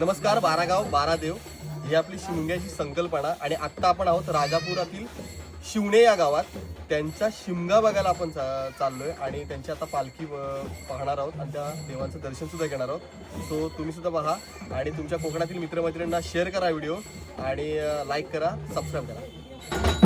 नमस्कार. 12 गाव 12 देव ही आपली शिमग्याची संकल्पना आणि आत्ता आपण आहोत राजापुरातील शिवणे या गावात. त्यांचा शिमगा बघायला आपण चाललोय आणि त्यांची आता पालखी पाहणार आहोत आणि त्या देवांचं दर्शन सुद्धा घेणार आहोत. सो तुम्ही सुद्धा पहा आणि तुमच्या कोकणातील मित्रमैत्रिणींना शेअर करा व्हिडिओ आणि लाईक करा, सबस्क्राईब करा.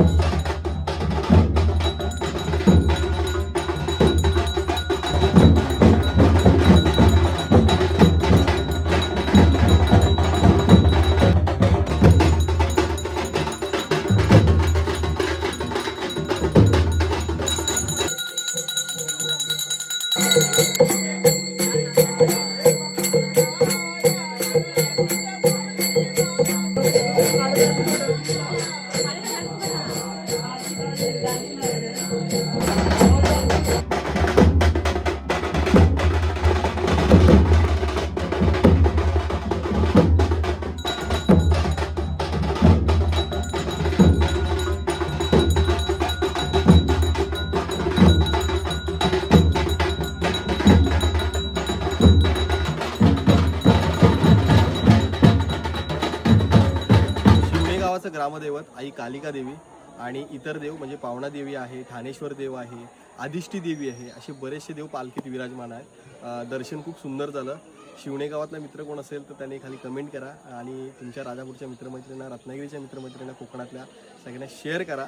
ग्रामदैवत आई कालिका देवी आणि इतर देव म्हणजे पावणा देवी आहे, ठाणेश्वर देव आहे, आदिष्टी देवी आहे, असे बरेचसे देव पालखीत विराजमान आहे. दर्शन खूप सुंदर झालं. शिवणे गावातला मित्र कोण असेल तर त्याने खाली कमेंट करा आणि तुमच्या राजापूरच्या मित्रमैत्रिणींना, रत्नागिरीच्या मित्रमैत्रिणींना, कोकणातल्या सगळ्यांना शेअर करा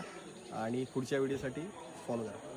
आणि पुढच्या व्हिडिओसाठी फॉलो करा.